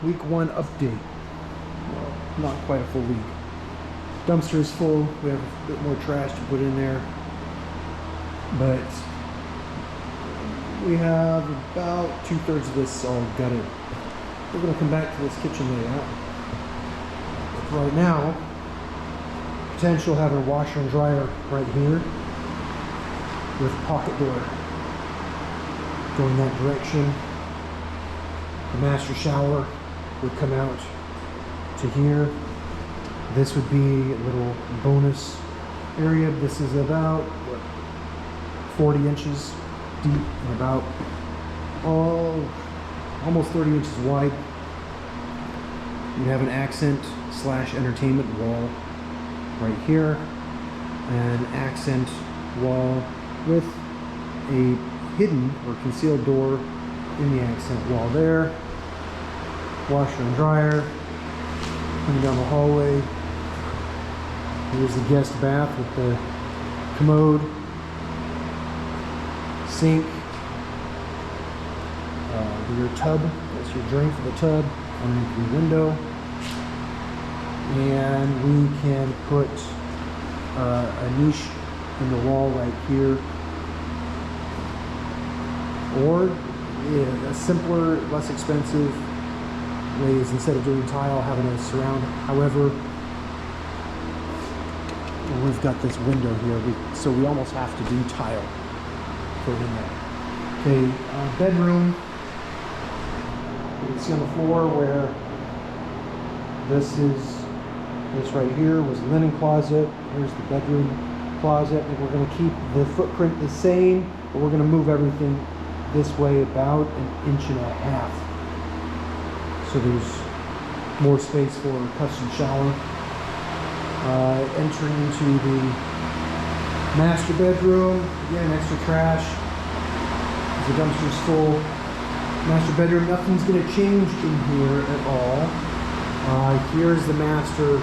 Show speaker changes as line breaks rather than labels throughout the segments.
week 1 update. Well, not quite a full week. Dumpster is full. We have a bit more trash to put in there, but we have about 2/3 of this all gutted. We're going to come back to this kitchen layout. Right now, potential having a washer and dryer right here with pocket door going that direction. The master shower would come out to here. This would be a little bonus area. This is about 40 inches deep and about almost 30 inches wide. You have an accent / entertainment wall right here, an accent wall with a hidden or concealed door in the accent wall there. Washer and dryer coming down the hallway. Here's the guest bath with the commode, sink, your tub. That's your drain for the tub underneath the window. And we can put a niche in the wall right here, or a simpler, less expensive way is, instead of doing tile, having a surround. However, we've got this window here, so we almost have to do tile for in there. Okay, bedroom. You can see on the floor where this right here was a linen closet. Here's the bedroom closet, and we're going to keep the footprint the same, but we're going to move everything this way about 1.5 inches. So there's more space for a custom shower. Entering into the master bedroom. Again, extra trash. The dumpster's full. Master bedroom, nothing's going to change in here at all. Here's the master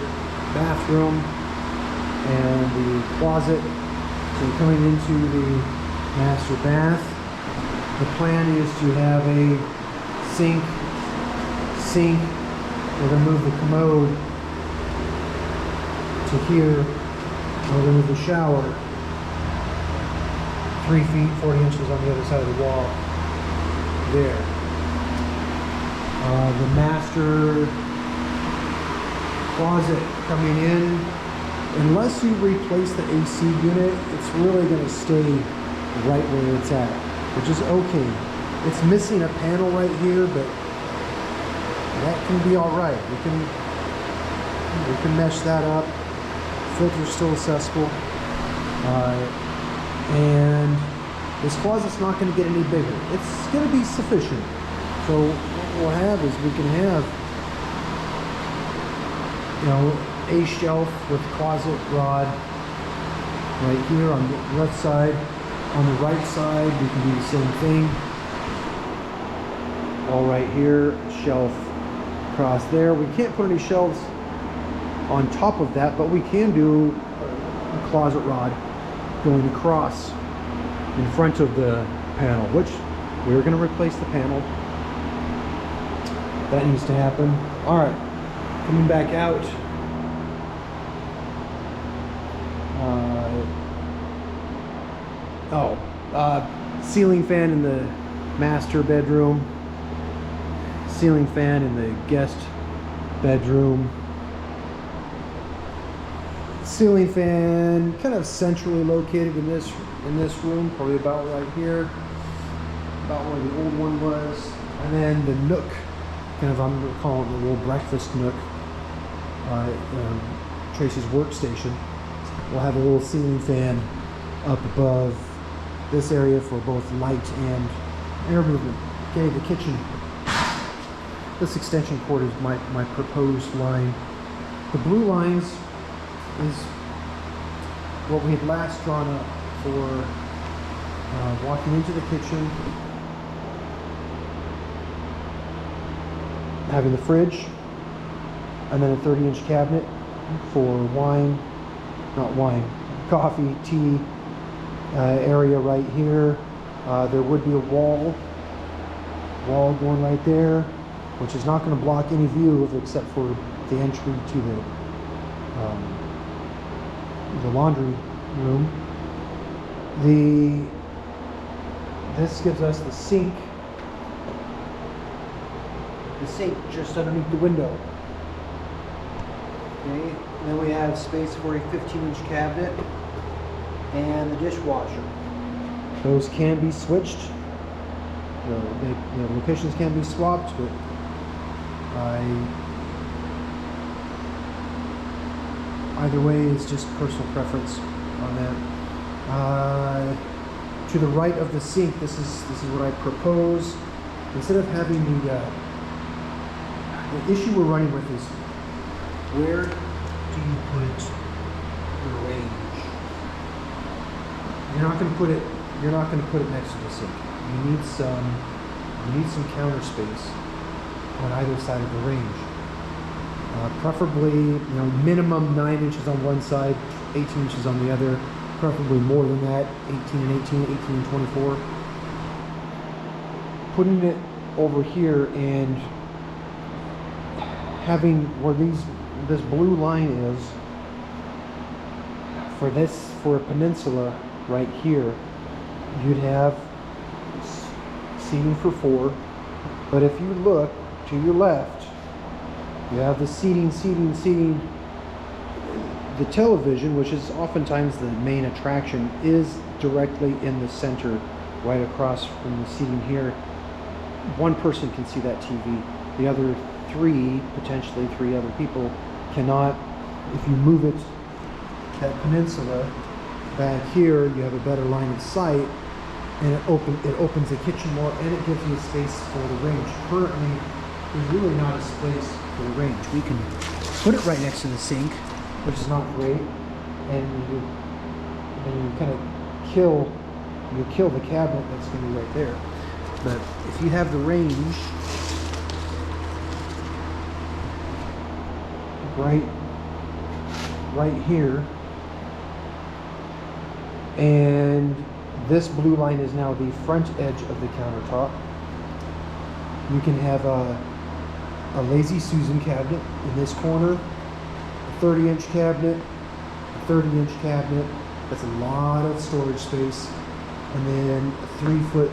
bathroom and the closet. So we're coming into the master bath. The plan is to have a sink. We're going to move the commode to here. We're going to move the shower 3 feet, 40 inches on the other side of the wall. There. The master closet coming in. Unless you replace the AC unit, it's really going to stay right where it's at, which is okay. It's missing a panel right here, but that can be all right. We can mesh that up. Filter's still accessible, and this closet's not going to get any bigger. It's going to be sufficient. So what we'll have is we can have, a shelf with closet rod right here on the left side. On the right side, we can do the same thing. All right here, shelf across there. We can't put any shelves on top of that, but we can do a closet rod going across in front of the panel, which we're going to replace the panel. That needs to happen. All right, coming back out. Ceiling fan in the master bedroom. Ceiling fan in the guest bedroom. Ceiling fan kind of centrally located in this room, probably about right here, about where the old one was. And then the nook, kind of, I'm going to call it the little breakfast nook, Tracy's workstation. We'll have a little ceiling fan up above this area for both light and air movement. Okay, the kitchen. This extension cord is my proposed line. The blue lines is what we had last drawn up for walking into the kitchen, having the fridge, and then a 30-inch cabinet for coffee, tea area right here. There would be a wall going right there. which is not going to block any view of except for the entry to the laundry room. This gives us the sink just underneath the window. Okay, then we have space for a 15-inch cabinet and the dishwasher. Those can be switched. The locations can be swapped, but either way, it's just personal preference on that. To the right of the sink, this is what I propose. Instead of having the issue we're running with is, where do you put the range? You're not going to put it next to the sink. You need some counter space on either side of the range. Preferably, minimum 9 inches on one side, 18 inches on the other. Preferably more than that, 18 and 18, 18 and 24. Putting it over here and having where this blue line is, for a peninsula right here, you'd have seating for 4. But if you look to your left, you have the seating. The television, which is oftentimes the main attraction, is directly in the center, right across from the seating here. One person can see that TV. The other 3, potentially 3 other people, cannot. If you move it, that peninsula back here, you have a better line of sight, and it opens the kitchen more, and it gives you a space for the range. Currently, there's really not a space for the range. We can put it right next to the sink, which is not great, and you kind of kill the cabinet that's going to be right there. But if you have the range right here, and this blue line is now the front edge of the countertop, you can have a Lazy Susan cabinet in this corner, a 30-inch cabinet, a 30-inch cabinet. That's a lot of storage space. And then a 3-foot,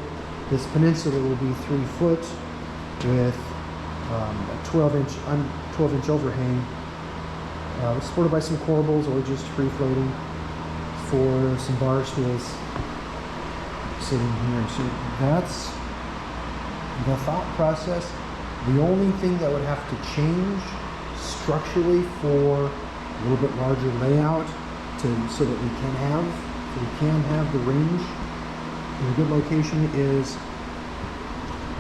this peninsula will be 3 foot with a 12-inch overhang, supported by some corbels or just free floating for some bar stools sitting here. So that's the thought process. The only thing that would have to change structurally for a little bit larger layout so that we can have the range in a good location is,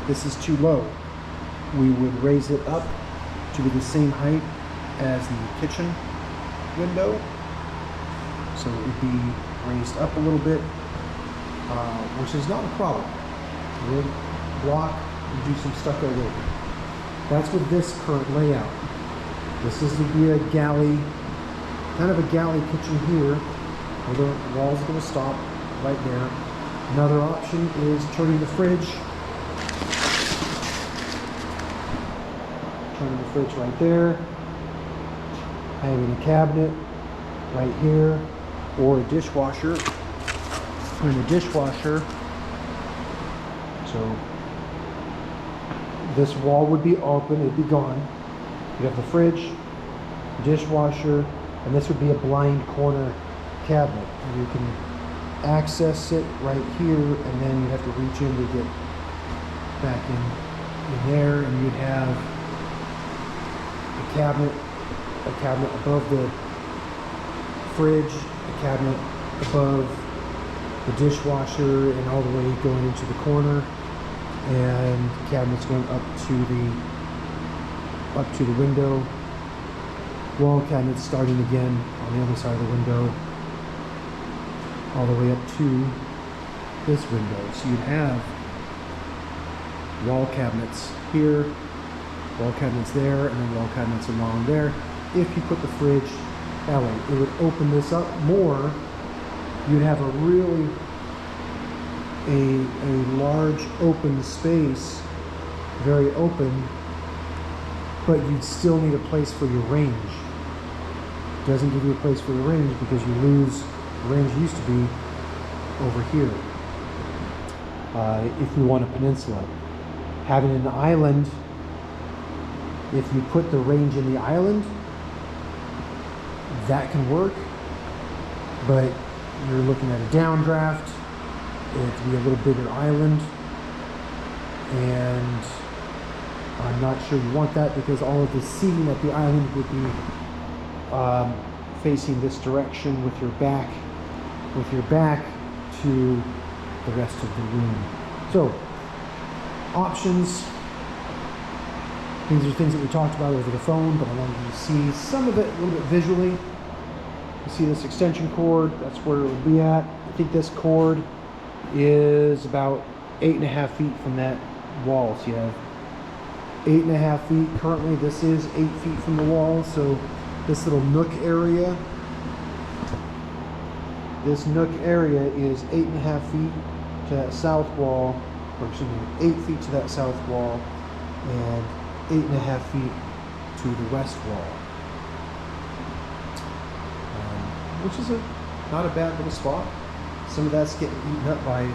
this is too low. We would raise it up to be the same height as the kitchen window. So it would be raised up a little bit, which is not a problem. Wood block and do some stucco work. That's with this current layout. This is to be a galley, kind of a galley kitchen here, where the wall's going to stop right there. Another option is turning the fridge. Turning the fridge right there. Having a cabinet right here, or a dishwasher. Turn the dishwasher. So this wall would be open, it'd be gone. You'd have the fridge, dishwasher, and this would be a blind corner cabinet. You can access it right here, and then you have to reach in to get back in there, and you'd have a cabinet above the fridge, a cabinet above the dishwasher, and all the way going into the corner, and cabinets going up to the window. Wall cabinets starting again on the other side of the window, all the way up to this window. So you'd have wall cabinets here, wall cabinets there, and then wall cabinets along there. If you put the fridge that way, it would open this up more. You'd have a really a large open space, very open, but you'd still need a place for your range. It doesn't give you a place for your range because you lose, the range used to be over here. If you want a peninsula. Having an island, if you put the range in the island, that can work, but you're looking at a downdraft. It'd be a little bigger island, and I'm not sure you want that because all of the seating at the island would be facing this direction with your back to the rest of the room. So, options. These are things that we talked about over the phone, but I wanted you to see some of it a little bit visually. You see this extension cord, that's where it would be at. I think this cord is about 8.5 feet from that wall. So you have 8.5 feet. Currently this is 8 feet from the wall, so this little nook area, is 8.5 feet to that south wall, or excuse me, 8 feet to that south wall, and 8.5 feet to the west wall, which is not a bad little spot. Some of that's getting eaten up by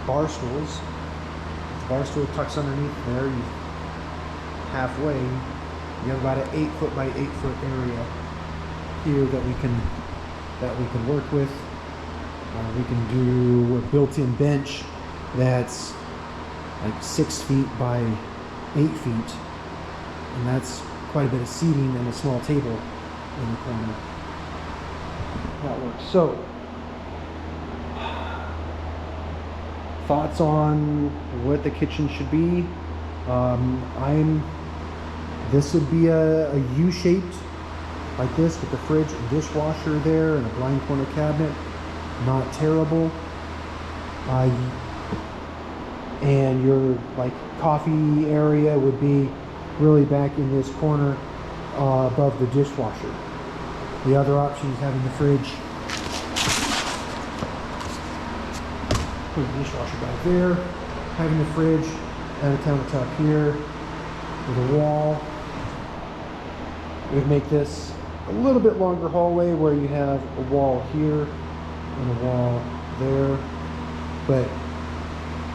bar stools. If the bar stool tucks underneath there, you halfway, you have about an 8 foot by 8 foot area here that we can work with. We can do a built-in bench that's like 6 feet by 8 feet, and that's quite a bit of seating and a small table in the corner. That works. So, thoughts on what the kitchen should be? This would be a U-shaped like this with the fridge and dishwasher there and a blind corner cabinet. Not terrible. And your like coffee area would be really back in this corner above the dishwasher. The other option is having the fridge, put the dishwasher back there, having the fridge and a countertop here with a wall. It would make this a little bit longer hallway where you have a wall here and a wall there, but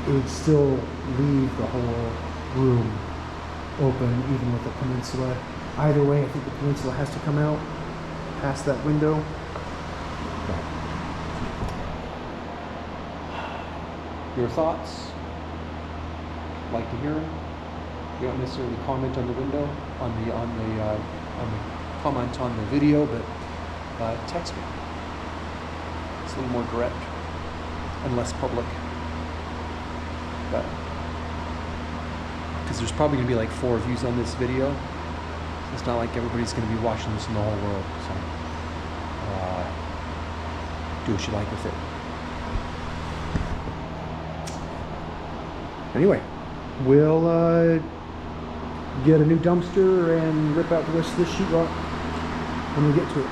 it would still leave the whole room open even with the peninsula. Either way, I think the peninsula has to come out past that window. Your thoughts? Like to hear them? You don't necessarily comment on the window, on the comment on the video, but text me. It's a little more direct and less public. But because there's probably going to be like 4 views on this video. It's not like everybody's going to be watching this in the whole world. So do what you like with it. Anyway, we'll get a new dumpster and rip out the rest of this sheetrock when we get to it.